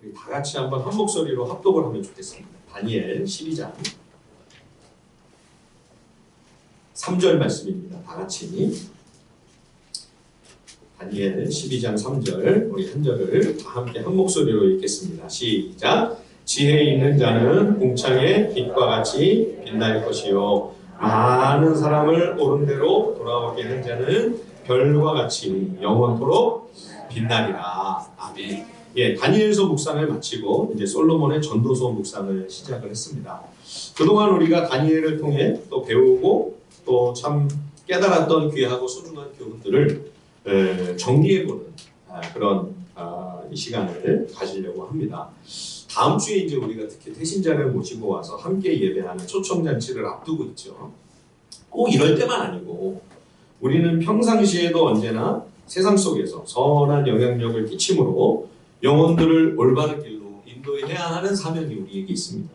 우리 다 같이 한번 한 목소리로 합독을 하면 좋겠습니다. 다니엘 12장 3절 말씀입니다. 다 같이 다니엘 12장 3절 우리 한 절을 다 함께 한 목소리로 읽겠습니다. 시작. 지혜 있는 자는 궁창의 빛과 같이 빛날 것이요 많은 사람을 옳은 대로 돌아오게 한 자는 별과 같이 영원토록 빛나리라. 아멘. 예, 다니엘서 묵상을 마치고 이제 솔로몬의 전도서 묵상을 시작을 했습니다. 그동안 우리가 다니엘을 통해 또 배우고 또 참 깨달았던 귀하고 소중한 교훈들을 정리해보는 그런 이 시간을 가지려고 합니다. 다음 주에 이제 우리가 특히 태신자를 모시고 와서 함께 예배하는 초청잔치를 앞두고 있죠. 꼭 이럴 때만 아니고 우리는 평상시에도 언제나 세상 속에서 선한 영향력을 끼침으로 영혼들을 올바른 길로 인도해야 하는 사명이 우리에게 있습니다.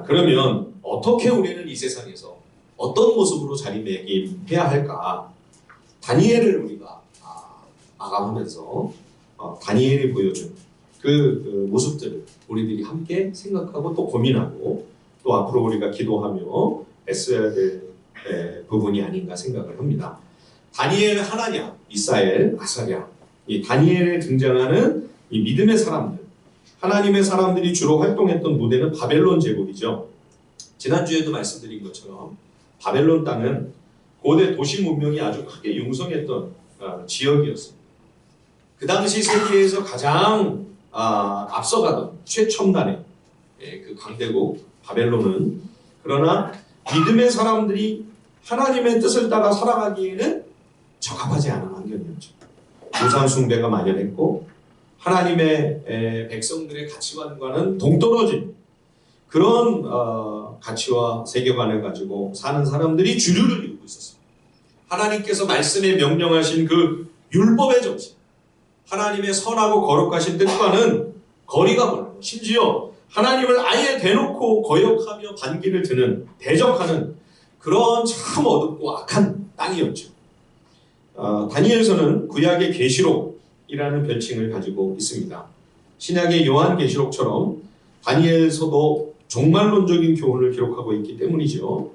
그러면 어떻게 우리는 이 세상에서 어떤 모습으로 자리매김해야 할까? 다니엘을 우리가 마감하면서 다니엘이 보여준 그 모습들을 우리들이 함께 생각하고 또 고민하고 또 앞으로 우리가 기도하며 애써야 될 부분이 아닌가 생각을 합니다. 다니엘, 하나냐, 미사엘, 아사랴, 이 다니엘에 등장하는 이 믿음의 사람들, 하나님의 사람들이 주로 활동했던 무대는 바벨론 제국이죠. 지난주에도 말씀드린 것처럼 바벨론 땅은 고대 도시 문명이 아주 크게 융성했던 지역이었습니다. 그 당시 세계에서 가장 앞서가던 최첨단의 그 강대국 바벨론은 그러나 믿음의 사람들이 하나님의 뜻을 따라 살아가기에는 적합하지 않은 환경이었죠. 우상 숭배가 만연했고 하나님의 백성들의 가치관과는 동떨어진 그런 가치와 세계관을 가지고 사는 사람들이 주류를 이루고 있었습니다. 하나님께서 말씀에 명령하신 그 율법의 정신, 하나님의 선하고 거룩하신 뜻과는 거리가 멀고 심지어 하나님을 아예 대놓고 거역하며 반기를 드는 대적하는 그런 참 어둡고 악한 땅이었죠. 다니엘서는 구약의 계시록이라는 별칭을 가지고 있습니다. 신약의 요한계시록처럼 다니엘서도 종말론적인 교훈을 기록하고 있기 때문이죠.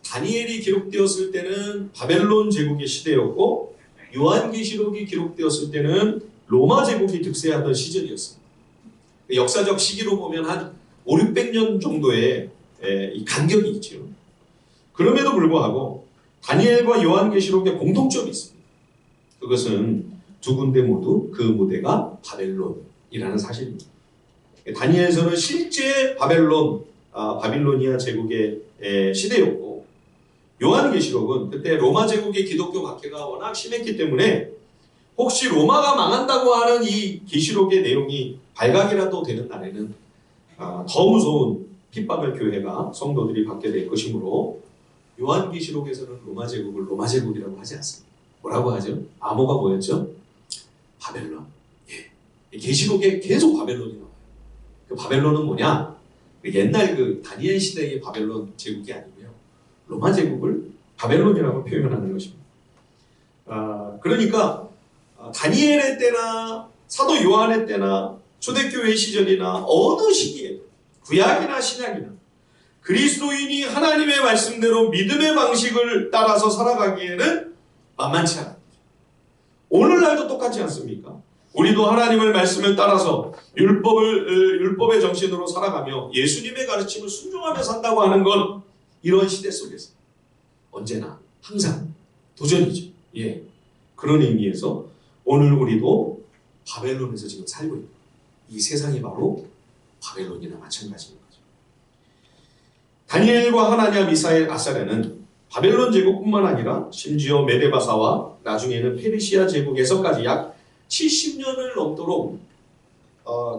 다니엘이 기록되었을 때는 바벨론 제국의 시대였고 요한계시록이 기록되었을 때는 로마 제국이 득세하던 시절이었습니다. 역사적 시기로 보면 한 5, 600년 정도의 이 간격이 있죠. 그럼에도 불구하고 다니엘과 요한계시록에 공통점이 있습니다. 그것은 두 군데 모두 그 무대가 바벨론이라는 사실입니다. 다니엘서는 실제 바빌로니아 제국의 시대였고 요한계시록은 그때 로마 제국의 기독교 박해가 워낙 심했기 때문에 혹시 로마가 망한다고 하는 이 계시록의 내용이 발각이라도 되는 날에는 더 무서운 핍박을 교회가 성도들이 받게 될 것이므로 요한계시록에서는 로마 제국을 로마 제국이라고 하지 않습니다. 뭐라고 하죠? 암호가 뭐였죠? 바벨론. 예. 계시록에 계속 바벨론이 나와요. 그 바벨론은 뭐냐? 옛날 그 다니엘 시대의 바벨론 제국이 아니고요. 로마 제국을 바벨론이라고 표현하는 것입니다. 그러니까 다니엘의 때나 사도 요한의 때나 초대교회 시절이나 어느 시기에 구약이나 신약이나 그리스도인이 하나님의 말씀대로 믿음의 방식을 따라서 살아가기에는 만만치 않습니다. 오늘날도 똑같지 않습니까? 우리도 하나님의 말씀을 따라서 율법의 정신으로 살아가며 예수님의 가르침을 순종하며 산다고 하는 건 이런 시대 속에서 언제나 항상 도전이죠. 예. 그런 의미에서 오늘 우리도 바벨론에서 지금 살고 있는 이 세상이 바로 바벨론이나 마찬가지인 거죠. 다니엘과 하나냐, 미사엘, 아사랴는 바벨론 제국뿐만 아니라 심지어 메데바사와 나중에는 페르시아 제국에서까지 약 70년을 넘도록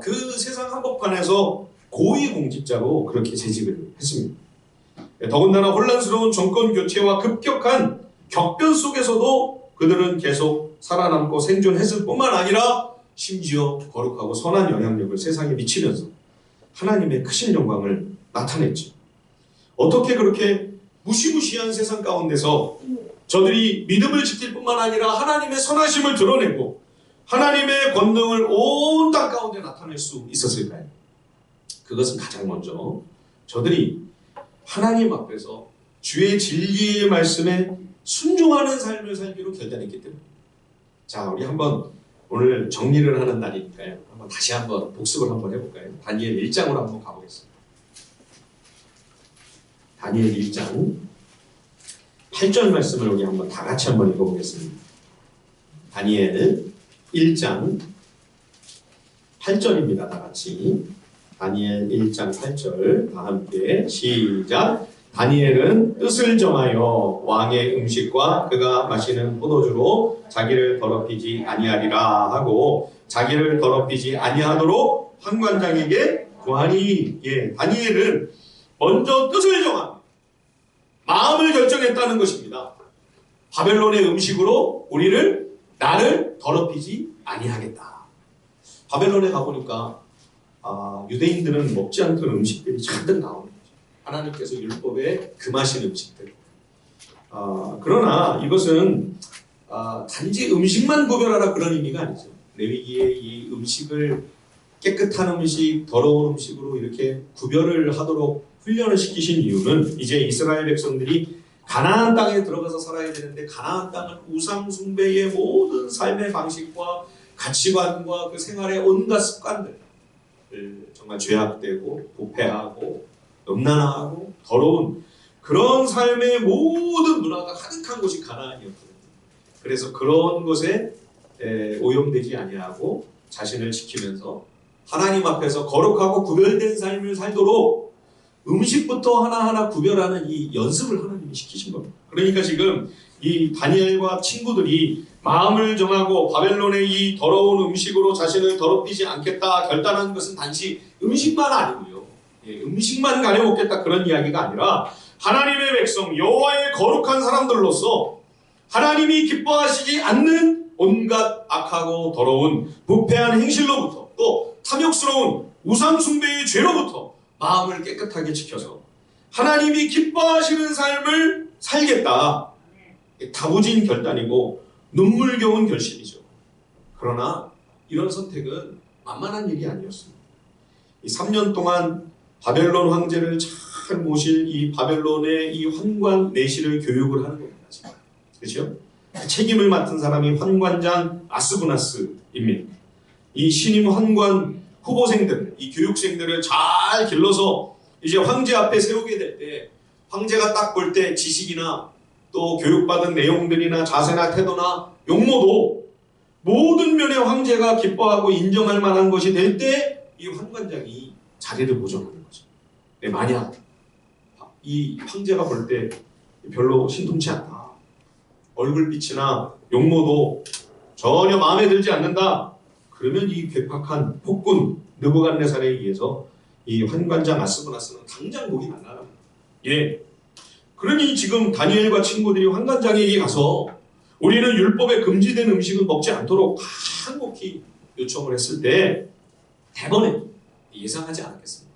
그 세상 한복판에서 고위공직자로 그렇게 재직을 했습니다. 더군다나 혼란스러운 정권 교체와 급격한 격변 속에서도 그들은 계속 살아남고 생존했을 뿐만 아니라 심지어 거룩하고 선한 영향력을 세상에 미치면서 하나님의 크신 영광을 나타냈죠. 어떻게 그렇게 무시무시한 세상 가운데서 저들이 믿음을 지킬 뿐만 아니라 하나님의 선하심을 드러내고 하나님의 권능을 온 땅 가운데 나타낼 수 있었을까요? 그것은 가장 먼저 저들이 하나님 앞에서 주의 진리의 말씀에 순종하는 삶을 살기로 결단했기 때문입니다. 자, 우리 한번 오늘 정리를 하는 날이니까요. 한번 다시 한번 복습을 한번 해볼까요? 다니엘 1장으로 한번 가보겠습니다. 다니엘 1장 8절 말씀을 우리 한번 다 같이 한번 읽어보겠습니다. 다니엘은 1장 8절입니다. 다 같이. 다니엘 1장 8절 다 함께 시작. 다니엘은 뜻을 정하여 왕의 음식과 그가 마시는 포도주로 자기를 더럽히지 아니하리라 하고 자기를 더럽히지 아니하도록 환관장에게 구하니. 예, 다니엘은 먼저 뜻을 정합니다. 마음을 결정했다는 것입니다. 바벨론의 음식으로 나를 더럽히지 아니하겠다. 바벨론에 가보니까 유대인들은 먹지 않던 음식들이 잔뜩 나오는 거죠. 하나님께서 율법에 금하신 음식들. 그러나 이것은 단지 음식만 구별하라 그런 의미가 아니죠. 레위기의 이 음식을 깨끗한 음식, 더러운 음식으로 이렇게 구별을 하도록 훈련을 시키신 이유는 이제 이스라엘 백성들이 가나안 땅에 들어가서 살아야 되는데 가나안 땅은 우상 숭배의 모든 삶의 방식과 가치관과 그 생활의 온갖 습관들 정말 죄악되고 부패하고 음란하고 더러운 그런 삶의 모든 문화가 가득한 곳이 가나안이었거든요. 그래서 그런 것에 오염되지 아니하고 자신을 지키면서 하나님 앞에서 거룩하고 구별된 삶을 살도록 음식부터 하나하나 구별하는 이 연습을 하나님이 시키신 겁니다. 그러니까 지금 이 다니엘과 친구들이 마음을 정하고 바벨론의 이 더러운 음식으로 자신을 더럽히지 않겠다 결단한 것은 단지 음식만 아니고요. 음식만 가려먹겠다 그런 이야기가 아니라 하나님의 백성 여호와의 거룩한 사람들로서 하나님이 기뻐하시지 않는 온갖 악하고 더러운 부패한 행실로부터 또 탐욕스러운 우상 숭배의 죄로부터 마음을 깨끗하게 지켜서 하나님이 기뻐하시는 삶을 살겠다. 다부진 결단이고 눈물겨운 결심이죠. 그러나 이런 선택은 만만한 일이 아니었습니다. 이 3년 동안 바벨론 황제를 잘 모실 이 바벨론의 이 환관 내실을 교육을 하는 겁니다. 그렇죠? 책임을 맡은 사람이 환관장 아스부나스입니다. 이 신임 환관 후보생들, 이 교육생들을 잘 길러서 이제 황제 앞에 세우게 될 때 황제가 딱 볼 때 지식이나 또 교육받은 내용들이나 자세나 태도나 용모도 모든 면의 황제가 기뻐하고 인정할 만한 것이 될 때 이 환관장이 자리를 보존하는 거죠. 만약 이 황제가 볼 때 별로 신통치 않다. 얼굴빛이나 용모도 전혀 마음에 들지 않는다. 그러면 이 괴팍한 폭군 느부갓네살에 의해서 이 환관장 아스부나스는 당장 목이 날라갑니다. 예. 그러니 지금 다니엘과 친구들이 환관장에게 가서 우리는 율법에 금지된 음식은 먹지 않도록 간곡히 요청을 했을 때 대번에 예상하지 않았겠습니다.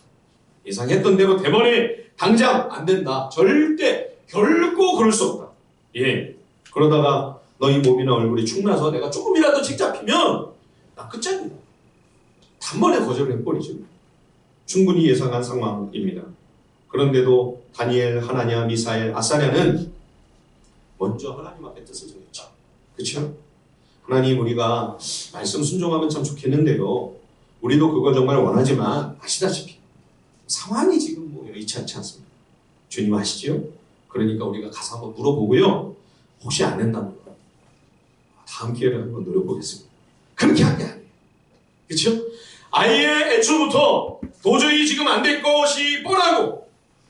예상했던 대로 대번에 당장 안 된다. 절대 결코 그럴 수 없다. 예. 그러다가 너희 몸이나 얼굴이 축나서 내가 조금이라도 책 잡히면 나 끝장이다. 단번에 거절을 해버리죠. 충분히 예상한 상황입니다. 그런데도 다니엘, 하나냐, 미사엘, 아사랴는 먼저 하나님 앞에 뜻을 정했죠. 그렇죠? 하나님, 우리가 말씀 순종하면 참 좋겠는데요. 우리도 그거 정말 원하지만 아시다시피 상황이 지금 뭐 여의치 않지 않습니다. 주님 아시죠? 그러니까 우리가 가서 한번 물어보고요. 혹시 안 된다면 다음 기회를 한번 노려보겠습니다. 그렇게 한 게 아니에요. 그렇죠? 아예 애초부터 도저히 지금 안 될 것이 뻔하고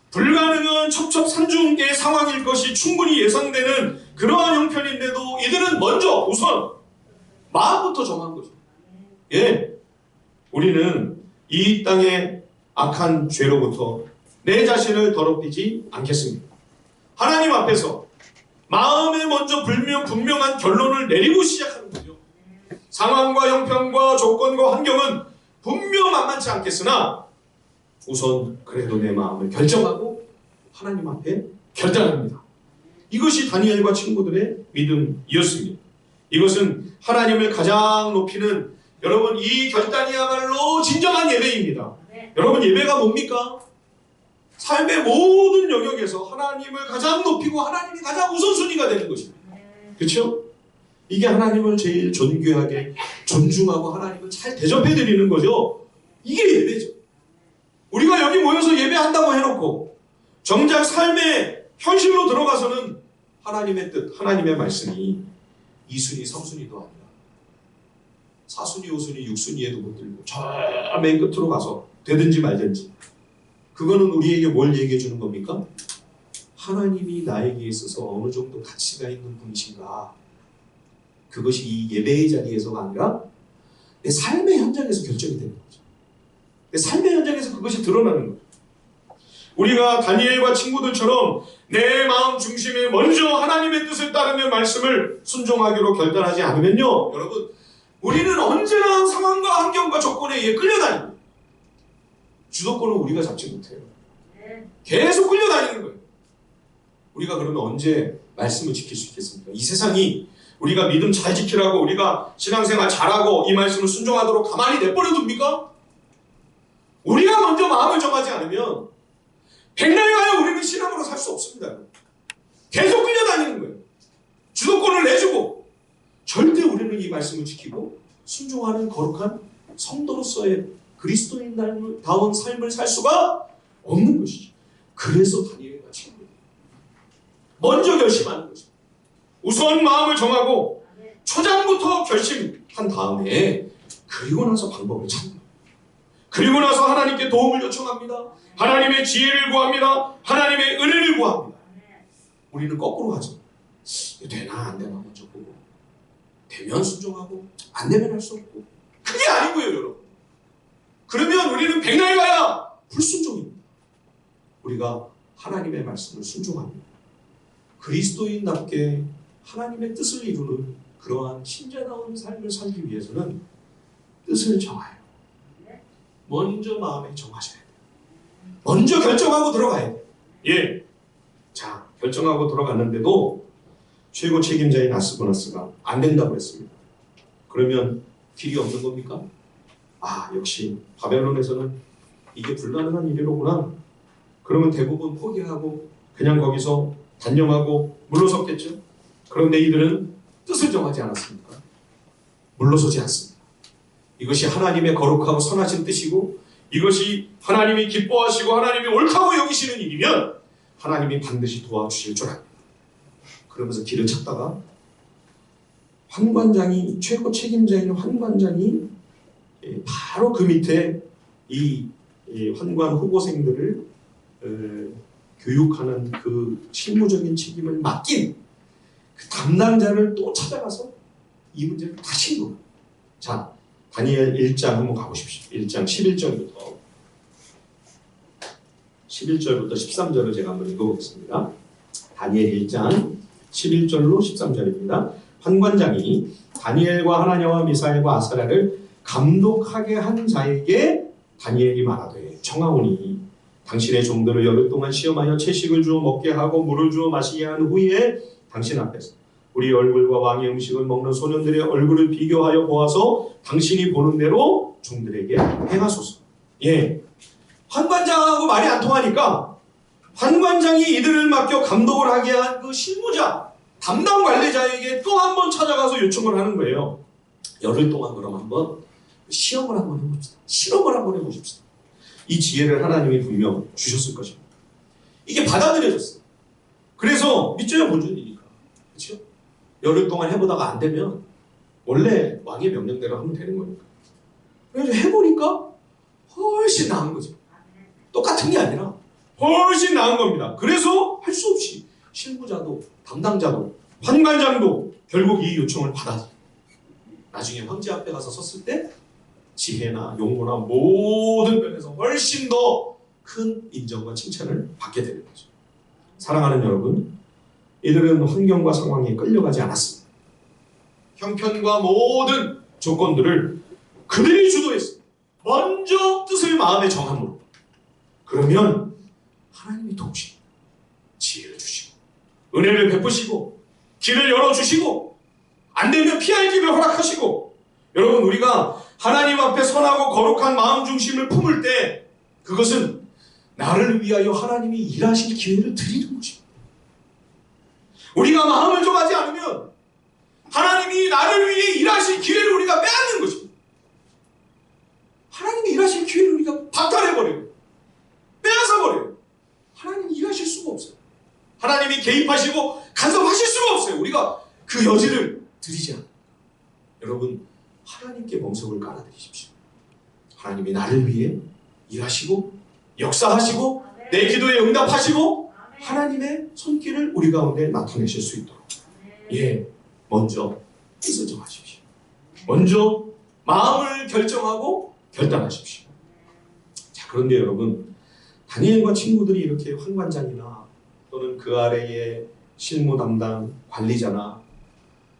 불가능한 첩첩산중의 상황일 것이 충분히 예상되는 그러한 형편인데도 이들은 먼저 우선 마음부터 정한 거죠. 예, 우리는 이 땅의 악한 죄로부터 내 자신을 더럽히지 않겠습니다. 하나님 앞에서 마음에 먼저 분명한 결론을 내리고 시작하는 거죠. 상황과 형편과 조건과 환경은 분명 만만치 않겠으나 우선 그래도 내 마음을 결정하고 하나님 앞에 결단합니다. 이것이 다니엘과 친구들의 믿음이었습니다. 이것은 하나님을 가장 높이는 여러분 이 결단이야말로 진정한 예배입니다. 여러분 예배가 뭡니까? 삶의 모든 영역에서 하나님을 가장 높이고 하나님이 가장 우선순위가 되는 것입니다. 그렇죠? 이게 하나님을 제일 존귀하게 존중하고 하나님을 잘 대접해드리는 거죠. 이게 예배죠. 우리가 여기 모여서 예배한다고 해놓고 정작 삶의 현실로 들어가서는 하나님의 뜻, 하나님의 말씀이 2순위, 3순위도 아니라 4순위, 5순위, 6순위에도 못 들고 저 맨 끝으로 가서 되든지 말든지 그거는 우리에게 뭘 얘기해 주는 겁니까? 하나님이 나에게 있어서 어느 정도 가치가 있는 분이신가. 그것이 이 예배의 자리에서가 아니라 내 삶의 현장에서 결정이 되는 거죠. 내 삶의 현장에서 그것이 드러나는 거죠. 우리가 다니엘과 친구들처럼 내 마음 중심에 먼저 하나님의 뜻을 따르며 말씀을 순종하기로 결단하지 않으면요, 여러분, 우리는 언제나 상황과 환경과 조건에 의해 끌려다닙니다. 주도권은 우리가 잡지 못해요. 계속 끌려다니는 거예요. 우리가 그러면 언제 말씀을 지킬 수 있겠습니까? 이 세상이 우리가 믿음 잘 지키라고 우리가 신앙생활 잘하고 이 말씀을 순종하도록 가만히 내버려 둡니까? 우리가 먼저 마음을 정하지 않으면 백날가야 우리는 신앙으로 살 수 없습니다. 계속 끌려다니는 거예요. 주도권을 내주고 절대 우리는 이 말씀을 지키고 순종하는 거룩한 성도로서의 그리스도인다운 삶을 살 수가 없는 것이죠. 그래서 다니엘과 친구들 먼저 결심하는 거죠. 우선 마음을 정하고 초장부터 결심한 다음에 그리고 나서 방법을 찾는, 그리고 나서 하나님께 도움을 요청합니다. 하나님의 지혜를 구합니다. 하나님의 은혜를 구합니다. 우리는 거꾸로 하죠. 되나 안 되나 먼저 보고 되면 순종하고 안 되면 할 수 없고. 그게 아니고요, 여러분. 그러면 우리는 백날 가야 불순종입니다. 우리가 하나님의 말씀을 순종합니다. 그리스도인답게 하나님의 뜻을 이루는 그러한 신자다운 삶을 살기 위해서는 뜻을 정해요. 먼저 마음에 정하셔야 돼요. 먼저 결정하고 들어가야 돼요. 예. 자, 결정하고 들어갔는데도 최고 책임자인 아스고나스가 안 된다고 했습니다. 그러면 길이 없는 겁니까? 아, 역시 바벨론에서는 이게 불가능한 일이로구나. 그러면 대부분 포기하고 그냥 거기서 단념하고 물러섰겠죠. 그런데 이들은 뜻을 정하지 않았습니까? 물러서지 않습니다. 이것이 하나님의 거룩하고 선하신 뜻이고 이것이 하나님이 기뻐하시고 하나님이 옳다고 여기시는 일이면 하나님이 반드시 도와주실 줄 압니다. 그러면서 길을 찾다가 환관장이, 최고 책임자인 환관장이 바로 그 밑에 이 환관 후보생들을 교육하는 그 실무적인 책임을 맡긴 그 담당자를 또 찾아가서 이 문제를 다시 읽어요. 자, 다니엘 1장 한번 가보십시오. 1장 11절부터 13절을 제가 한번 읽어보겠습니다. 다니엘 1장 11절로 13절입니다. 환관장이 다니엘과 하나냐와 미사엘과 아사랴를 감독하게 한 자에게 다니엘이 말하되 청하오니 당신의 종들을 열흘 동안 시험하여 채식을 주어 먹게 하고 물을 주어 마시게 한 후에 당신 앞에서 우리 얼굴과 왕의 음식을 먹는 소년들의 얼굴을 비교하여 보아서 당신이 보는 대로 종들에게 행하소서. 예, 환관장하고 말이 안 통하니까 환관장이 이들을 맡겨 감독을 하게 한 그 실무자, 담당 관리자에게 또 한 번 찾아가서 요청을 하는 거예요. 열흘 동안 그럼 한번 시험을 한번 해봅시다. 실험을 한번 해보십시다. 이 지혜를 하나님이 분명 주셨을 것입니다. 이게 받아들여졌어요. 그래서 믿져야 본전 일이니까. 그렇죠? 열흘 동안 해보다가 안 되면 원래 왕의 명령대로 하면 되는 거니까. 그래서 해보니까 훨씬 나은 거죠. 똑같은 게 아니라 훨씬 나은 겁니다. 그래서 할 수 없이 실무자도 담당자도 환관장도 결국 이 요청을 받아서 나중에 황제 앞에 가서 섰을 때 지혜나 용모나 모든 면에서 훨씬 더 큰 인정과 칭찬을 받게 되는 거죠. 사랑하는 여러분, 이들은 환경과 상황에 끌려가지 않았습니다. 형편과 모든 조건들을 그들이 주도했습니다. 먼저 뜻을 마음에 정함으로. 그러면 하나님이 도우시고 지혜를 주시고 은혜를 베푸시고 길을 열어주시고 안 되면 피할 길을 허락하시고, 여러분 우리가 하나님 앞에 선하고 거룩한 마음 중심을 품을 때 그것은 나를 위하여 하나님이 일하실 기회를 드리는 것입니다. 우리가 마음을 정하지 않으면 하나님이 나를 위해 일하실 기회를 우리가 빼앗는 것입니다. 하나님이 일하실 기회를 우리가 박탈해버려요. 빼앗아버려요. 하나님이 일하실 수가 없어요. 하나님이 개입하시고 간섭하실 수가 없어요. 우리가 그 여지를 드리지 않아요. 여러분, 하나님께 멍석을 깔아드리십시오. 하나님이 나를 위해 일하시고 역사하시고 내 기도에 응답하시고 하나님의 손길을 우리 가운데 나타내실 수 있도록 먼저 뜻을 정하십시오. 먼저 마음을 결정하고 결단하십시오. 자, 그런데 여러분, 다니엘과 친구들이 이렇게 환관장이나 또는 그 아래에 실무 담당 관리자나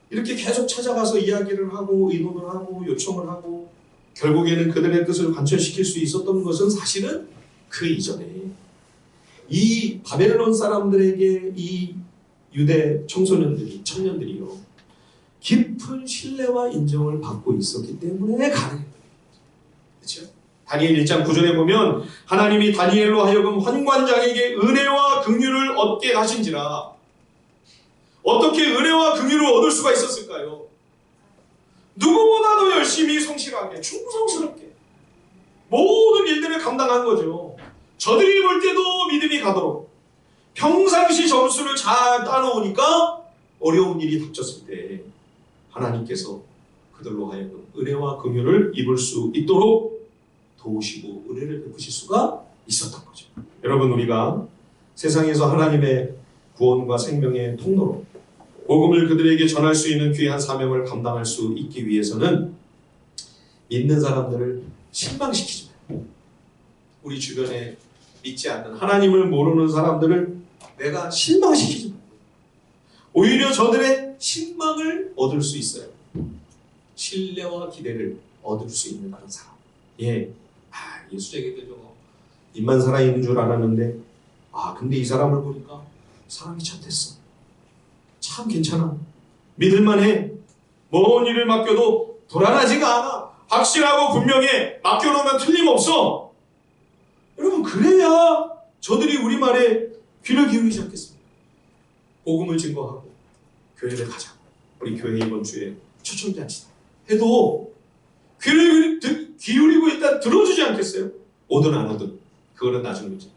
이렇게 계속 찾아가서 이야기를 하고 의논을 하고 요청을 하고 결국에는 그들의 뜻을 관철시킬 수 있었던 것은 사실은 그 이전에 이 바벨론 사람들에게 이 유대 청소년들이, 청년들이요, 깊은 신뢰와 인정을 받고 있었기 때문에 가능했다. 그렇죠? 다니엘 1장 9절에 보면 하나님이 다니엘로 하여금 환관장에게 은혜와 긍휼을 얻게 하신지라. 어떻게 은혜와 긍휼을 얻을 수가 있었을까요? 누구보다도 열심히 성실하게 충성스럽게 모든 일들을 감당한 거죠. 저들이 볼 때도 믿음이 가도록 평상시 점수를 잘 따놓으니까 어려운 일이 닥쳤을 때 하나님께서 그들로 하여금 은혜와 긍휼을 입을 수 있도록 도우시고 은혜를 베푸실 수가 있었던 거죠. 여러분, 우리가 세상에서 하나님의 구원과 생명의 통로로 복음을 그들에게 전할 수 있는 귀한 사명을 감당할 수 있기 위해서는 믿는 사람들을 실망시키지 말고, 우리 주변에 믿지 않는 하나님을 모르는 사람들을 내가 실망시키지 말고 오히려 저들의 신망을 얻을 수 있어요. 신뢰와 기대를 얻을 수 있는 그런 사람. 예수쟁이들 저거 입만 살아있는 줄 알았는데 근데 이 사람을 보니까 사람이 참 됐어. 참 괜찮아. 믿을만해. 뭔 일을 맡겨도 불안하지가 않아. 확실하고 분명해. 맡겨놓으면 틀림없어. 여러분, 그래야 저들이 우리 말에 귀를 기울이지 않겠습니까? 복음을 증거하고 교회를 가자. 우리 교회 이번 주에 초청잔치다 해도 귀를 기울이고 일단 들어주지 않겠어요? 오든 안 오든 그거는 나중 문제.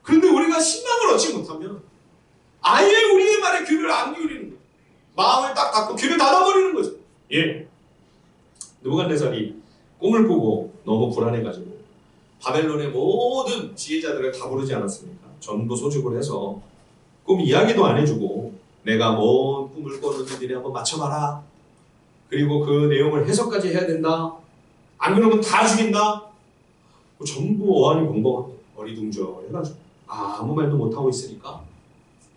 그런데 우리가 신망을 얻지 못하면 아예 우리의 말에 귀를 안 기울이는 거예요. 마음을 딱 닫고 귀를 닫아버리는 거죠. 느부갓네살이 꿈을 꾸고 너무 불안해가지고 바벨론의 모든 지혜자들을 다 부르지 않았습니까? 전부 소집을 해서 꿈 이야기도 안 해주고 내가 뭔 꿈을 꿨는지 니네 한번 맞춰봐라. 그리고 그 내용을 해석까지 해야 된다. 안 그러면 다 죽인다. 전부 어안이 벙벙하고 어리둥절해가지고 아무 말도 못하고 있으니까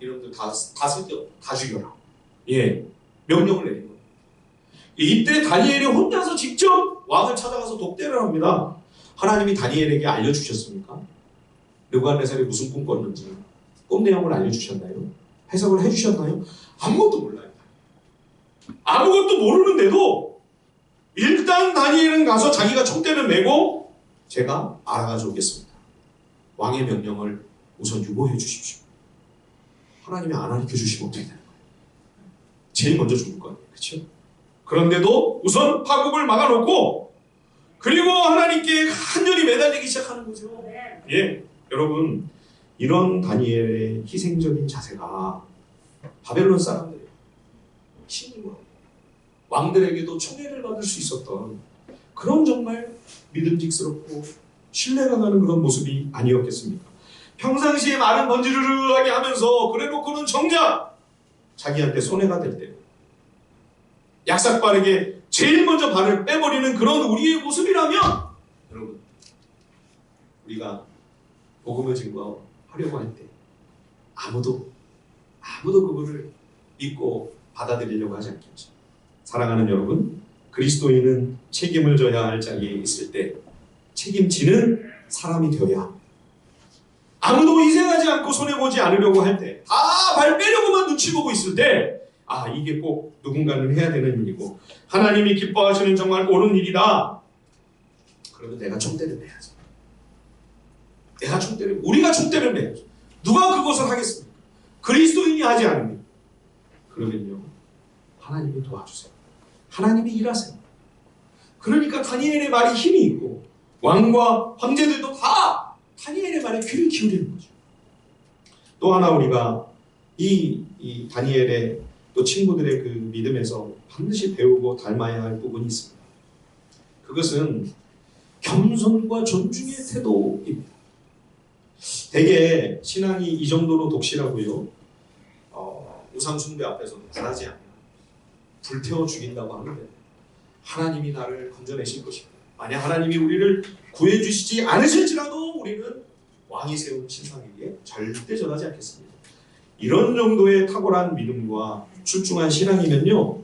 이놈들 다 쓸데없고 다 죽여라. 명령을 내린 거예요. 이때 다니엘이 혼자서 직접 왕을 찾아가서 독대를 합니다. 하나님이 다니엘에게 알려주셨습니까? 느부갓네살이 무슨 꿈 꿨는지 꿈 내용을 알려주셨나요? 해석을 해주셨나요? 아무것도 몰라요. 아무것도 모르는데도 일단 다니엘은 가서 자기가 촛대를 메고 제가 알아가져 오겠습니다. 왕의 명령을 우선 유보해 주십시오. 하나님이 안 가르쳐 주시면 어떻게 되는 거예요? 제일 먼저 죽을 거 아니에요. 그렇죠? 그런데도 우선 파국을 막아놓고 그리고 하나님께 간절히 매달리기 시작하는 거죠. 여러분, 이런 다니엘의 희생적인 자세가 바벨론 사람들의 신임으로 왕들에게도 총애를 받을 수 있었던 그런 정말 믿음직스럽고 신뢰가 가는 그런 모습이 아니었겠습니까? 평상시에 말은 번지르르하게 하면서 그래놓고는 정작 자기한테 손해가 될 때 약삭빠르게 제일 먼저 발을 빼버리는 그런 우리의 모습이라면 여러분, 우리가 복음을 증거하려고 할 때 아무도 그거를 믿고 받아들이려고 하지 않겠죠. 사랑하는 여러분, 그리스도인은 책임을 져야 할 자리에 있을 때 책임지는 사람이 되어야, 아무도 희생하지 않고 손해보지 않으려고 할 때, 다 발 빼려고만 눈치 보고 있을 때 아, 이게 꼭 누군가는 해야 되는 일이고 하나님이 기뻐하시는 정말 옳은 일이다. 그러면 내가 총대를 매야죠. 우리가 총대를 매야죠. 누가 그것을 하겠습니까? 그리스도인이 하지 않으면. 그러면요, 하나님이 도와주세요. 하나님이 일하세요. 그러니까 다니엘의 말이 힘이 있고 왕과 황제들도 다 다니엘의 말에 귀를 기울이는 거죠. 또 하나 우리가 이 다니엘의 또 친구들의 그 믿음에서 반드시 배우고 닮아야 할 부분이 있습니다. 그것은 겸손과 존중의 태도입니다. 대개 신앙이 이 정도로 독실하고요, 우상 숭배 앞에서는 굴하지 않아요. 불태워 죽인다고 하는데 하나님이 나를 건져내실 것입니다. 만약 하나님이 우리를 구해주시지 않으실지라도 우리는 왕이 세운 신상에게 절대 전하지 않겠습니다. 이런 정도의 탁월한 믿음과 출중한 신앙이면요,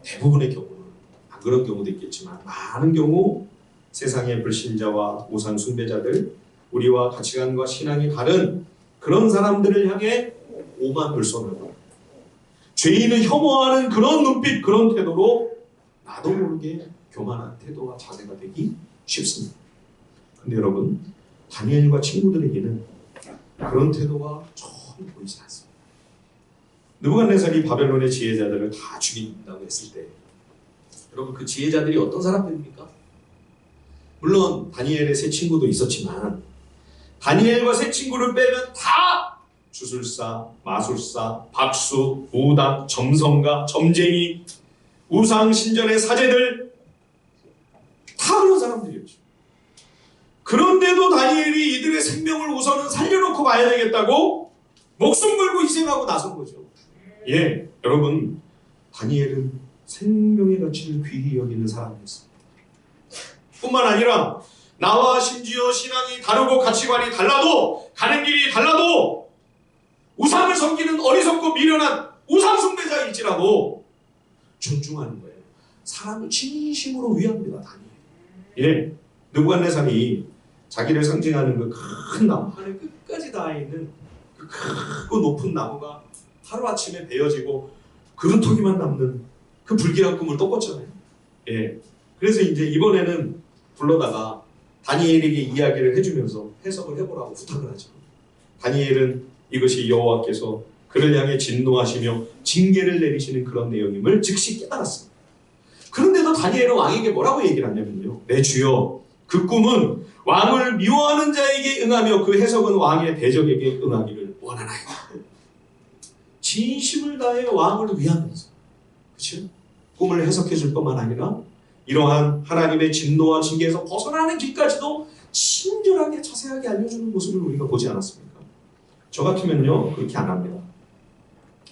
대부분의 경우는, 안 그런 경우도 있겠지만 많은 경우 세상의 불신자와 우상 숭배자들, 우리와 가치관과 신앙이 다른 그런 사람들을 향해 오만불손하고 죄인을 혐오하는 그런 눈빛, 그런 태도로 나도 모르게 교만한 태도와 자세가 되기 쉽습니다. 근데 여러분, 다니엘과 친구들에게는 그런 태도가 전혀 보이지 않습니다. 느부갓네살이 바벨론의 지혜자들을 다 죽인다고 했을 때, 여러분, 그 지혜자들이 어떤 사람들입니까? 물론 다니엘의 세 친구도 있었지만 다니엘과 세 친구를 빼면 다 주술사, 마술사, 박수, 무당, 점성가, 점쟁이, 우상신전의 사제들, 다 그런 사람들이었죠. 그런데도 다니엘이 이들의 생명을 우선은 살려놓고 봐야 되겠다고 목숨 걸고 희생하고 나선 거죠. 예, 여러분, 다니엘은 생명의 가치를 귀히 여기는 사람이었습니다. 뿐만 아니라 나와 심지어 신앙이 다르고 가치관이 달라도, 가는 길이 달라도, 우상을 섬기는 어리석고 미련한 우상 숭배자일지라도 존중하는 거예요. 사람을 진심으로 위합니다. 다니엘. 예, 느부갓네살이 자기를 상징하는 그 큰 나무, 하늘 끝까지 닿아 있는 그 크고 높은 나무가 하루아침에 베어지고 그루터기만 남는 그 불길한 꿈을 또 꿨잖아요. 예, 그래서 이제 이번에는 불러다가 다니엘에게 이야기를 해주면서 해석을 해보라고 부탁을 하죠. 다니엘은 이것이 여호와께서 그를 향해 진노하시며 징계를 내리시는 그런 내용임을 즉시 깨달았습니다. 그런데도 다니엘은 왕에게 뭐라고 얘기를 하냐면요, 내 주여, 그 꿈은 왕을 미워하는 자에게 응하며 그 해석은 왕의 대적에게 응하기를 원하나요. 진심을 다해 왕을 위하면서, 그렇죠? 꿈을 해석해 줄 뿐만 아니라 이러한 하나님의 진노와 징계에서 벗어나는 길까지도 친절하게 자세하게 알려주는 모습을 우리가 보지 않았습니까? 저 같으면요, 그렇게 안 합니다.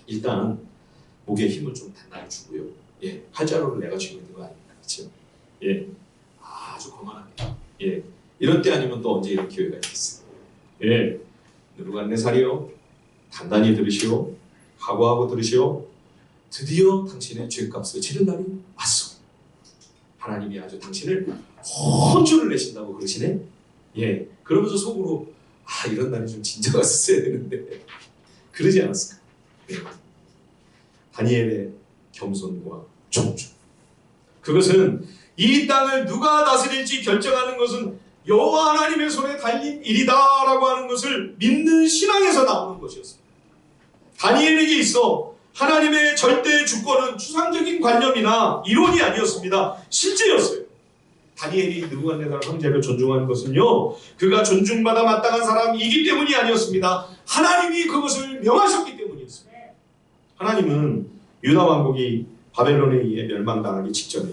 일단 목에 힘을 좀 단단히 주고요. 예, 팔자로를 내가 쥐고 있는 거 아닙니까? 그렇죠? 예, 아주 거만합니다. 예, 이런 때 아니면 또 언제 이런 기회가 있겠어요? 예, 느부갓네살이요, 단단히 들으시오, 각오하고 들으시오. 드디어 당신의 죄값을 치를 날이 왔어. 하나님이 아주 당신을 혼쭐을 내신다고 그러시네. 예, 그러면서 속으로 이런 날이 좀 진짜 왔어야 되는데 그러지 않았을까? 예. 다니엘의 겸손과 존중, 그것은 이 땅을 누가 다스릴지 결정하는 것은 여호와 하나님의 손에 달린 일이다라고 하는 것을 믿는 신앙에서 나오는 것이었습니다. 다니엘에게 있어 하나님의 절대 주권은 추상적인 관념이나 이론이 아니었습니다. 실제였어요. 다니엘이 느부갓네살 황제를 존중하는 것은요, 그가 존중받아 마땅한 사람이기 때문이 아니었습니다. 하나님이 그것을 명하셨기 때문이었습니다. 하나님은 유다 왕국이 바벨론에 의해 멸망당하기 직전에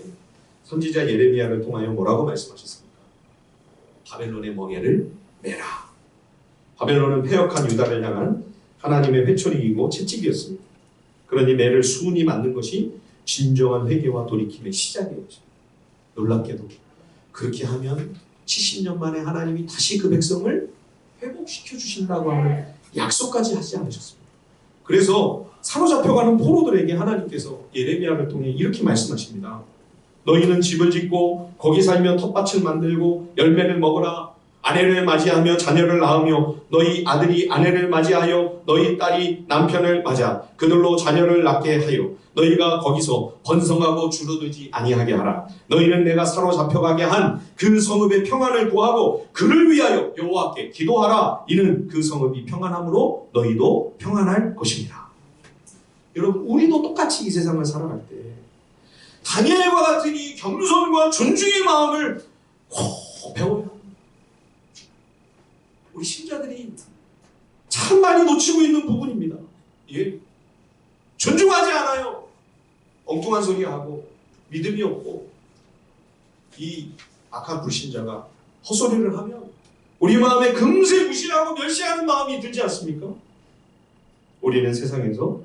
선지자 예레미야를 통하여 뭐라고 말씀하셨습니까? 바벨론의 멍에를 메라. 바벨론은 패역한 유다를 향한 하나님의 회초리이고 채찍이었습니다. 그러니 매를 수운이 맞는 것이 진정한 회개와 돌이킴의 시작이었죠. 놀랍게도 그렇게 하면 70년 만에 하나님이 다시 그 백성을 회복시켜 주신다고 하는 약속까지 하지 않으셨습니다. 그래서 사로잡혀가는 포로들에게 하나님께서 예레미야를 통해 이렇게 말씀하십니다. 너희는 집을 짓고 거기 살며 텃밭을 만들고 열매를 먹어라. 아내를 맞이하며 자녀를 낳으며 너희 아들이 아내를 맞이하여 너희 딸이 남편을 맞아 그들로 자녀를 낳게 하여 너희가 거기서 번성하고 줄어들지 아니하게 하라. 너희는 내가 사로잡혀가게 한 그 성읍의 평안을 구하고 그를 위하여 여호와께 기도하라. 이는 그 성읍이 평안함으로 너희도 평안할 것입니다. 여러분, 우리도 똑같이 이 세상을 살아갈 때 다니엘과 같은 이 겸손과 존중의 마음을 꼭 배워야 합니다. 우리 신자들이 참 많이 놓치고 있는 부분입니다. 예? 존중하지 않아요. 엉뚱한 소리 하고 믿음이 없고 이 악한 불신자가 헛소리를 하면 우리 마음에 금세 무시하고 멸시하는 마음이 들지 않습니까? 우리는 세상에서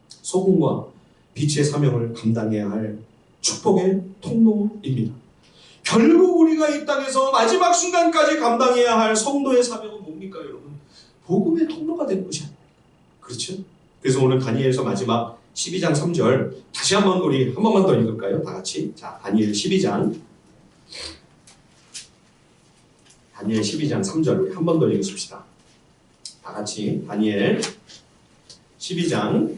소금과 빛의 사명을 감당해야 할 축복의 통로입니다. 결국 우리가 이 땅에서 마지막 순간까지 감당해야 할 성도의 사명은 뭡니까, 여러분? 복음의 통로가 되는 것이 아닙니까? 그렇죠? 그래서 오늘 다니엘서 마지막 12장 3절 다시 한번 우리 한 번만 더 읽을까요? 다 같이. 자, 다니엘 12장 3절 우리 한 번 더 읽으십시다. 다 같이 다니엘 12장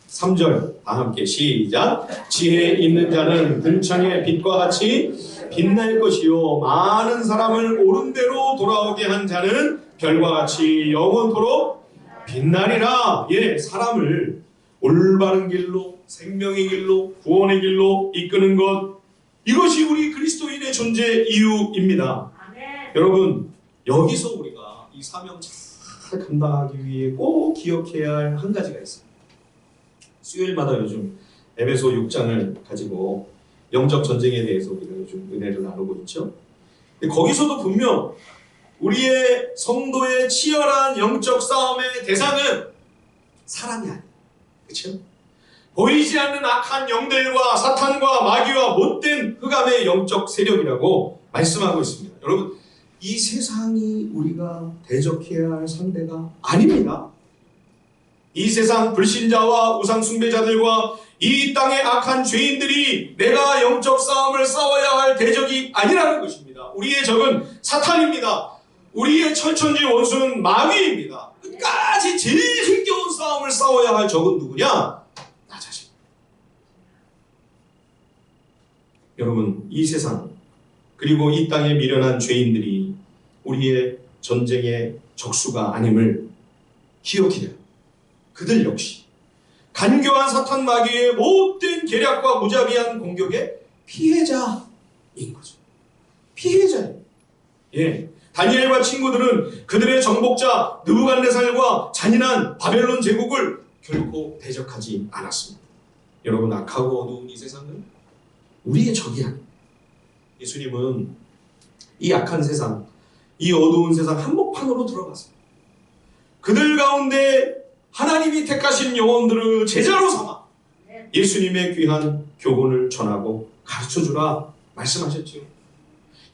3절 다 함께 시작. 지혜 있는 자는 궁창의 빛과 같이 빛날 것이요 많은 사람을 옳은 대로 돌아오게 한 자는 별과 같이 영원토록 빛나리라. 예, 사람을 올바른 길로 생명의 길로 구원의 길로 이끄는 것, 이것이 우리 그리스도인의 존재 이유입니다. 여러분, 여기서 우리가 이 사명 잘 감당하기 위해 꼭 기억해야 할 한 가지가 있습니다. 수요일마다 요즘 에베소 6장을 가지고 영적 전쟁에 대해서 우리가 요즘 은혜를 나누고 있죠. 근데 거기서도 분명 우리의 성도의 치열한 영적 싸움의 대상은 사람이 아니에요. 그렇죠? 보이지 않는 악한 영들과 사탄과 마귀와 못된 흑암의 영적 세력이라고 말씀하고 있습니다. 여러분, 이 세상이 우리가 대적해야 할 상대가 아닙니다. 이 세상 불신자와 우상숭배자들과 이 땅의 악한 죄인들이 내가 영적 싸움을 싸워야 할 대적이 아니라는 것입니다. 우리의 적은 사탄입니다. 우리의 철천지 원수는 마귀입니다. 끝까지 제일 힘겨운 싸움을 싸워야 할 적은 누구냐? 나 자신. 여러분, 이 세상 그리고 이 땅에 미련한 죄인들이 우리의 전쟁의 적수가 아님을 기억해야 해요. 그들 역시 간교한 사탄 마귀의 못된 계략과 무자비한 공격의 피해자인 거죠. 피해자예요. 예, 다니엘과 친구들은 그들의 정복자 느부갓네살과 잔인한 바벨론 제국을 결코 대적하지 않았습니다. 여러분, 악하고 어두운 이 세상은 우리의 적이 아닙니다. 예수님은 이 악한 세상, 이 어두운 세상 한복판으로 들어갔습니다. 그들 가운데 하나님이 택하신 영혼들을 제자로 삼아 예수님의 귀한 교훈을 전하고 가르쳐주라 말씀하셨죠.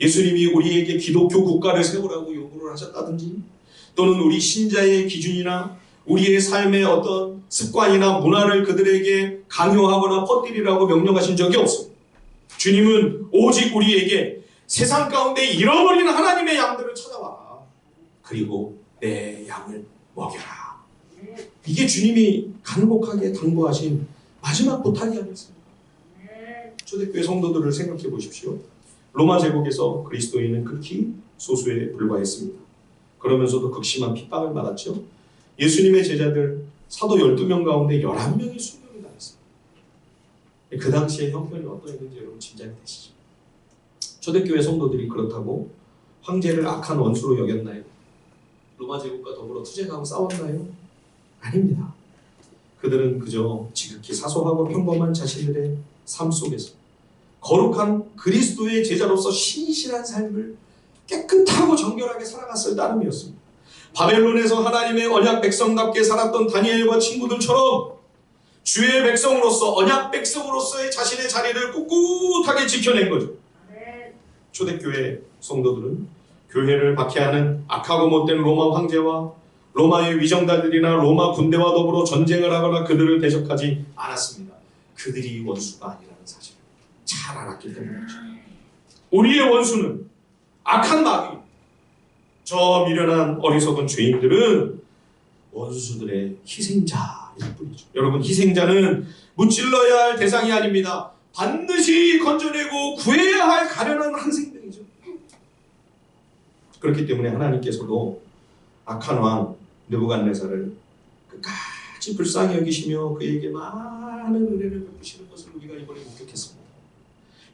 예수님이 우리에게 기독교 국가를 세우라고 요구를 하셨다든지, 또는 우리 신자의 기준이나 우리의 삶의 어떤 습관이나 문화를 그들에게 강요하거나 퍼뜨리라고 명령하신 적이 없습니다. 주님은 오직 우리에게 세상 가운데 잃어버린 하나님의 양들을 찾아와라. 그리고 내 양을 먹여라. 이게 주님이 간곡하게 당부하신 마지막 부탁이 아니었습니까? 초대교회 성도들을 생각해 보십시오. 로마 제국에서 그리스도인은 극히 소수에 불과했습니다. 그러면서도 극심한 핍박을 받았죠. 예수님의 제자들 사도 12명 가운데 11명이 순교를 당했습니다. 그 당시에 형편이 어떠했는지 여러분 짐작이 되시죠? 초대교회 성도들이 그렇다고 황제를 악한 원수로 여겼나요? 로마 제국과 더불어 투쟁하고 싸웠나요? 아닙니다. 그들은 그저 지극히 사소하고 평범한 자신들의 삶 속에서 거룩한 그리스도의 제자로서 신실한 삶을 깨끗하고 정결하게 살아갔을 따름이었습니다. 바벨론에서 하나님의 언약 백성답게 살았던 다니엘과 친구들처럼 주의 백성으로서, 언약 백성으로서의 자신의 자리를 꿋꿋하게 지켜낸 거죠. 초대교회 성도들은 교회를 박해하는 악하고 못된 로마 황제와 로마의 위정자들이나 로마 군대와 더불어 전쟁을 하거나 그들을 대적하지 않았습니다. 그들이 원수가 아니라는 사실을 잘 알았기 때문이죠. 우리의 원수는 악한 마귀, 저 미련한 어리석은 죄인들은 원수들의 희생자일 뿐이죠. 여러분, 희생자는 무찔러야 할 대상이 아닙니다. 반드시 건져내고 구해야 할 가련한 한 생명이죠. 그렇기 때문에 하나님께서도 악한 왕 느부갓네살을 끝까지 불쌍히 여기시며 그에게 많은 은혜를 베푸시는 것을 우리가 이번에 목격했습니다.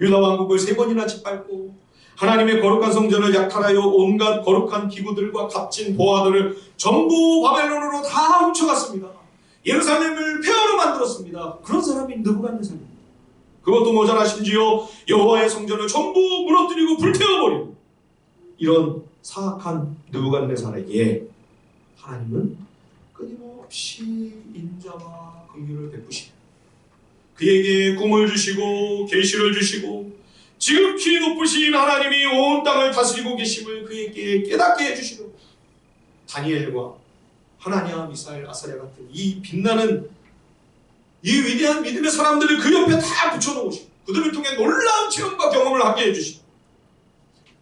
유다 왕국을 3번이나 짓밟고 하나님의 거룩한 성전을 약탈하여 온갖 거룩한 기구들과 값진 보화들을 전부 바벨론으로 다 훔쳐갔습니다. 예루살렘을 폐허로 만들었습니다. 그런 사람이 느부갓네살입니다. 그것도 모자라 심지어 여호와의 성전을 전부 무너뜨리고 불태워버리고, 이런 사악한 느부갓네살에게 하나님은 끊임없이 인자와 긍휼을 베푸시고 그에게 꿈을 주시고 계시를 주시고 지극히 높으신 하나님이 온 땅을 다스리고 계심을 그에게 깨닫게 해주시고, 다니엘과 하나냐, 미사엘, 아사랴 같은 이 빛나는 이 위대한 믿음의 사람들을 그 옆에 다 붙여놓으시고 그들을 통해 놀라운 체험과 경험을 하게 해주시고,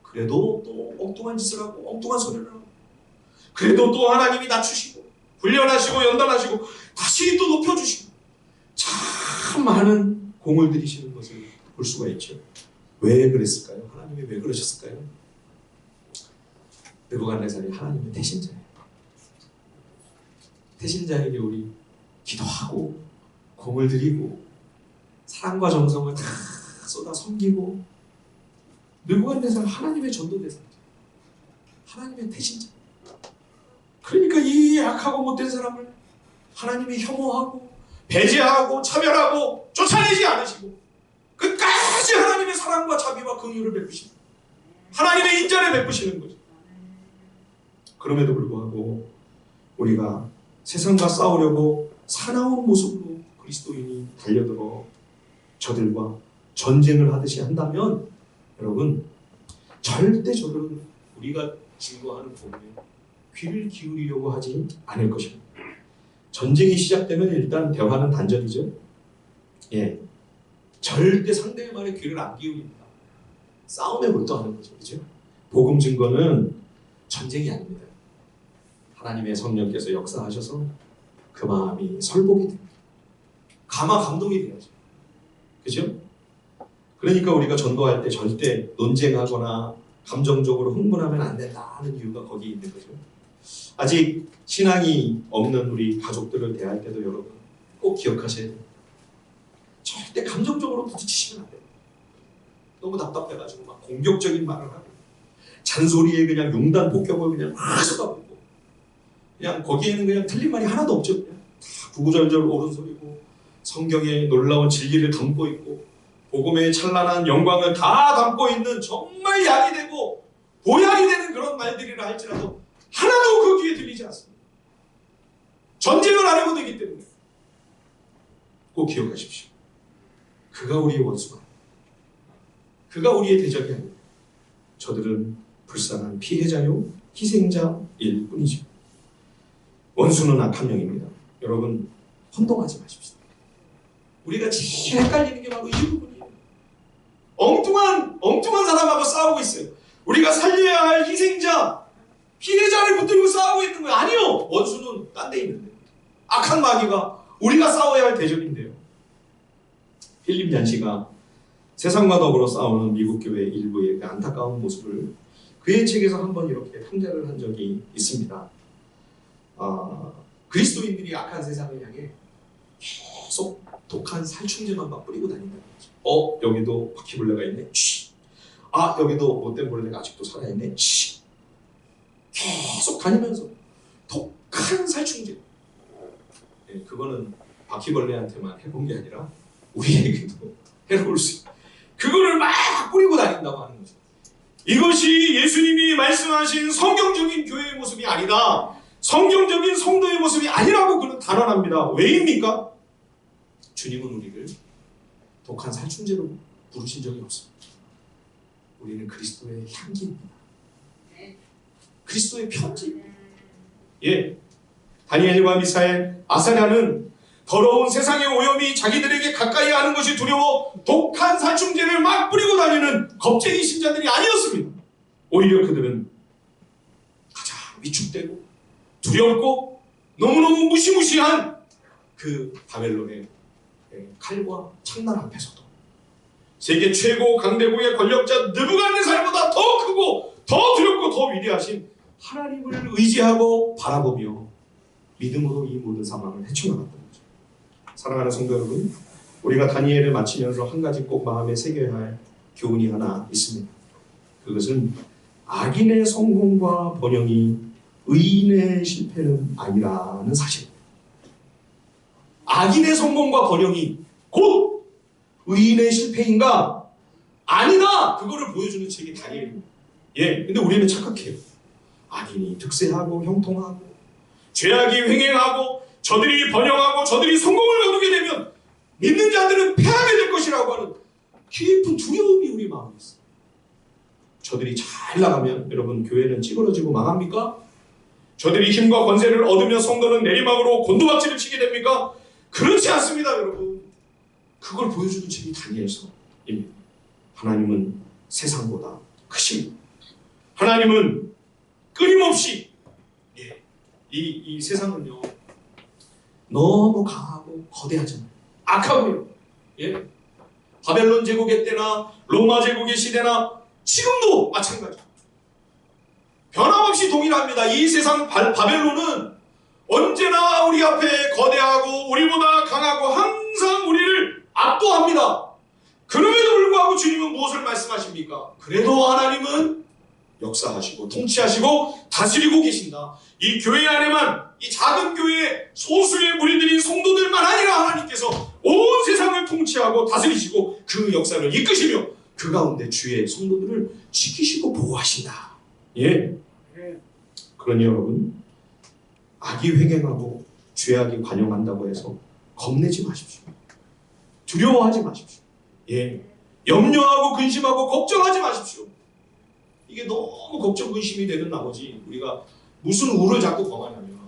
그래도 또 엉뚱한 짓을 하고 엉뚱한 소리를 하고, 그래도 또 하나님이 낮추시고 훈련하시고 연단하시고 다시 또 높여주시고 참 많은 공을 들이시는 것을 볼 수가 있죠. 왜 그랬을까요? 하나님이 왜 그러셨을까요? 느부갓네살이 하나님의 대신자예요. 대신자에게 우리 기도하고 공을 들이고 사랑과 정성을 다 쏟아 섬기고, 느부갓네살 하나님의 전도대상자, 하나님의 대신자. 그러니까 이 악하고 못된 사람을 하나님이 혐오하고 배제하고 차별하고 쫓아내지 않으시고 끝까지 하나님의 사랑과 자비와 긍휼을 베푸시는, 하나님의 인자를 베푸시는 거죠. 그럼에도 불구하고 우리가 세상과 싸우려고 사나운 모습으로 그리스도인이 달려들어 저들과 전쟁을 하듯이 한다면, 여러분, 절대 저들은 우리가 증거하는 복음에 귀를 기울이려고 하지 않을 것입니다. 전쟁이 시작되면 일단 대화는 단절이죠. 예, 절대 상대의 말에 귀를 안 기울입니다. 싸움에 몰두하는 거죠, 그렇죠? 복음 증거는 전쟁이 아닙니다. 하나님의 성령께서 역사하셔서 그 마음이 설복이 됩니다. 감동이 돼야죠, 그렇죠? 그러니까 우리가 전도할 때 절대 논쟁하거나 감정적으로 흥분하면 안 된다는 이유가 거기 있는 거죠. 아직 신앙이 없는 우리 가족들을 대할 때도 여러분 꼭 기억하셔야 돼요. 절대 감정적으로 부딪히시면 안 돼요. 너무 답답해가지고 막 공격적인 말을 하고 잔소리에 그냥 용단 폭격을 그냥 막 쏟아붓고, 그냥 거기에는 그냥 틀린 말이 하나도 없죠. 그냥 다 구구절절 옳은 소리고 성경의 놀라운 진리를 담고 있고 복음의 찬란한 영광을 다 담고 있는 정말 약이 되고 보약이 되는 그런 말들이라 할지라도 하나도 그 귀에 들리지 않습니다. 전쟁을 안 하고 되기 때문에 꼭 기억하십시오. 그가 우리의 원수가 아닙니다. 그가 우리의 대적이 아닙니다. 저들은 불쌍한 피해자요 희생자일 뿐이죠. 원수는 악한 영입니다. 여러분, 혼동하지 마십시오. 우리가 제일 헷갈리는 게 바로 이 부분이에요. 엉뚱한 사람하고 싸우고 있어요. 우리가 살려야 할 희생자, 피해자를 붙들고 싸우고 있는 거예요. 아니요, 원수는 딴 데 있는데, 악한 마귀가 우리가 싸워야 할 대적인데요. 필립 얀시가 세상과 더불어 싸우는 미국 교회 일부의 그 안타까운 모습을 그의 책에서 한번 이렇게 통제를 한 적이 있습니다. 그리스도인들이 악한 세상을 향해 계속 독한 살충제만 막 뿌리고 다닌다는 거죠. 여기도 바퀴벌레가 있네. 여기도 못된 벌레가 아직도 살아있네. 계속 다니면서 독한 살충제. 네, 그거는 바퀴벌레한테만 해본 게 아니라 우리에게도 해로울 수 있다. 그거를 막 뿌리고 다닌다고 하는 거죠. 이것이 예수님이 말씀하신 성경적인 교회의 모습이 아니다. 성경적인 성도의 모습이 아니라고 그는 단언합니다. 왜입니까? 주님은 우리를 독한 살충제로 부르신 적이 없습니다. 우리는 그리스도의 향기입니다. 그리스도의 편지입니다. 예, 다니엘과 미사엘, 아사랴는 더러운 세상의 오염이 자기들에게 가까이 하는 것이 두려워 독한 살충제를 막 뿌리고 다니는 겁쟁이 신자들이 아니었습니다. 오히려 그들은 위축되고 두렵고 너무너무 무시무시한 그 바벨론의 칼과 창날 앞에서도 세계 최고 강대국의 권력자 느부갓네살보다 더 크고 더 두렵고 더 위대하신 하나님을 의지하고 바라보며 믿음으로 이 모든 상황을 헤쳐나갔던 거죠. 사랑하는 성도 여러분, 우리가 다니엘을 마치면서 한 가지 꼭 마음에 새겨야 할 교훈이 하나 있습니다. 그것은 악인의 성공과 번영이 의인의 실패는 아니라는 사실입니다. 악인의 성공과 번영이 곧 의인의 실패인가? 아니다! 그거를 보여주는 책이 다니엘입니다. 근데 우리는 착각해요. 악인이 득세하고 형통하고 죄악이 횡행하고 저들이 번영하고 저들이 성공을 거두게 되면 믿는 자들은 패하게 될 것이라고 하는 깊은 두려움이 우리 마음에 있어요. 저들이 잘 나가면 여러분 교회는 찌그러지고 망합니까? 저들이 힘과 권세를 얻으며 성도는 내리막으로 곤두박질을 치게 됩니까? 그렇지 않습니다, 여러분. 그걸 보여주는 책이 다니엘서입니다. 하나님은 세상보다 크십니다. 하나님은 끊임없이 이 세상은요 너무 강하고 거대하잖아요. 악하고요. 바벨론 제국의 때나 로마 제국의 시대나 지금도 마찬가지입니다. 변함없이 동일합니다. 이 세상 바벨론은 언제나 우리 앞에 거대하고 우리보다 강하고 항상 우리를 압도합니다. 그럼에도 불구하고 주님은 무엇을 말씀하십니까? 그래도 하나님은 역사하시고 통치하시고 다스리고 계신다. 이 교회 안에만, 이 작은 교회의 소수의 무리들인 성도들만 아니라 하나님께서 온 세상을 통치하고 다스리시고 그 역사를 이끄시며 그 가운데 주의 성도들을 지키시고 보호하신다. 그러니 여러분, 악이 횡행하고 죄악이 관영한다고 해서 겁내지 마십시오. 두려워하지 마십시오. 염려하고 근심하고 걱정하지 마십시오. 이게 너무 걱정 근심이 되는 나머지 우리가 무슨 우를 자꾸 범하냐면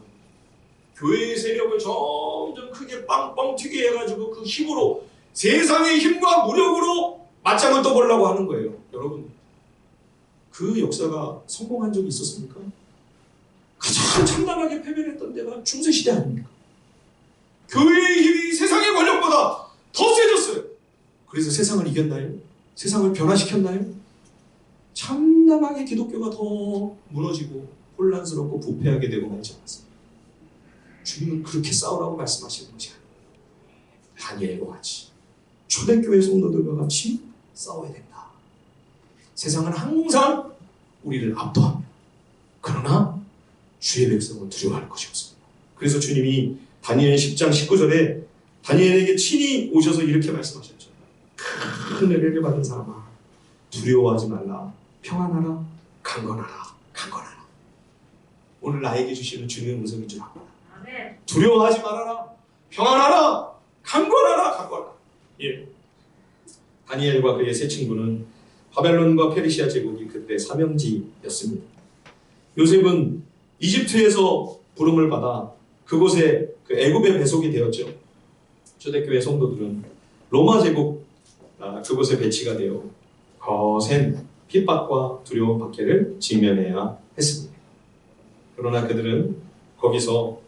교회의 세력을 점점 크게 빵빵 튀게 해가지고 그 힘으로 세상의 힘과 무력으로 맞짱을 떠보려고 하는 거예요. 여러분, 그 역사가 성공한 적이 있었습니까? 가장 참담하게 패배했던 데가 중세시대 아닙니까? 교회의 힘이 세상의 권력보다 더 세졌어요. 그래서 세상을 이겼나요? 세상을 변화시켰나요? 참담하게 기독교가 더 무너지고 혼란스럽고 부패하게 되고 말지 않았습니다. 주님은 그렇게 싸우라고 말씀하시는 것이 아니에요. 다니엘과 같이 초대교회 성도들과 같이 싸워야 된다. 세상은 항상 우리를 압도합니다. 그러나 주의 백성은 두려워할 것이 없습니다. 그래서 주님이 다니엘 10장 19절에 다니엘에게 친히 오셔서 이렇게 말씀하셨죠. 큰 은혜를 받은 사람아, 두려워하지 말라. 평안하라. 강건하라. 강건하라. 오늘 나에게 주시는 주님의 음성인 줄 압니다. 두려워하지 말아라. 평안하라. 강건하라. 강건하라. 다니엘과 그의 세 친구는 바벨론과 페르시아 제국이 그때 사명지였습니다. 요셉은 이집트에서 부름을 받아 그곳에 그 애굽의 배속이 되었죠. 초대교회 성도들은 로마 제국 그곳에 배치가 되어 거센 핍박과 두려운 박해를 직면해야 했습니다. 그러나 그들은 거기서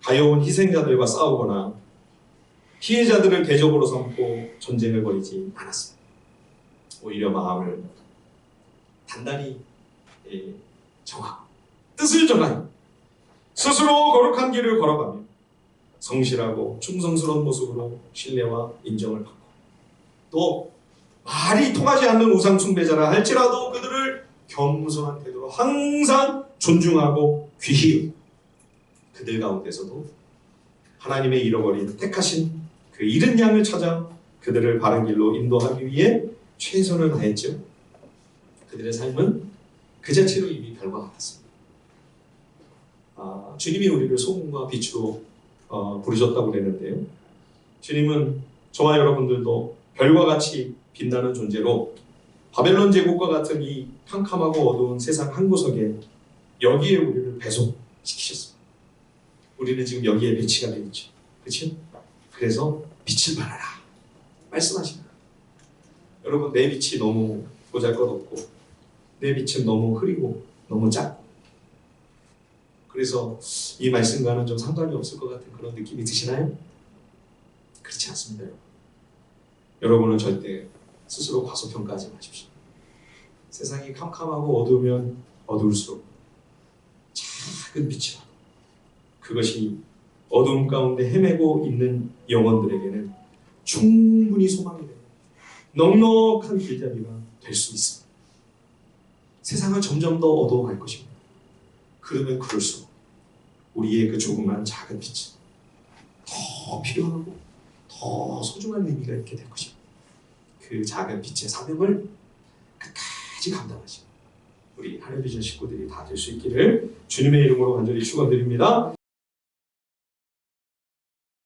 가여운 희생자들과 싸우거나 피해자들을 대적으로 삼고 전쟁을 벌이지 않았습니다. 오히려 마음을 단단히 정하고 뜻을 정하여 스스로 거룩한 길을 걸어가며 성실하고 충성스러운 모습으로 신뢰와 인정을 받고 또 말이 통하지 않는 우상 숭배자라 할지라도 그들을 겸손한 태도로 항상 존중하고 귀히 여기고 그들 가운데서도 하나님의 잃어버린 택하신 그 잃은 양을 찾아 그들을 바른 길로 인도하기 위해 최선을 다했죠. 그들의 삶은 그 자체로 이미 별과 같았습니다. 주님이 우리를 소금과 빛으로 부르셨다고 그랬는데요. 주님은 저와 여러분들도 별과 같이 빛나는 존재로 바벨론 제국과 같은 이 캄캄하고 어두운 세상 한 구석에 여기에 우리를 배속시키셨습니다. 우리는 지금 여기에 배치가 되어 있죠. 그렇죠? 그래서 빛을 발하라 말씀하십니다. 여러분, 내 빛이 너무 보잘것없고 내 빛은 너무 흐리고 너무 작고 그래서 이 말씀과는 좀 상관이 없을 것 같은 그런 느낌이 드시나요? 그렇지 않습니다. 여러분은 절대 스스로 과소평가하지 마십시오. 세상이 캄캄하고 어두우면 어두울수록 작은 빛이 나도 그것이 어두움 가운데 헤매고 있는 영혼들에게는 충분히 소망이 되고 넉넉한 길잡이가 될 수 있습니다. 세상은 점점 더 어두워갈 것입니다. 그러면 그럴수록 우리의 그 조그만 작은 빛이 더 필요하고 더 소중한 의미가 있게 될 것입니다. 그 작은 빛의 사명을 끝까지 감당하시는 우리 하늘비전 식구들이 다 될 수 있기를 주님의 이름으로 간절히 축원드립니다.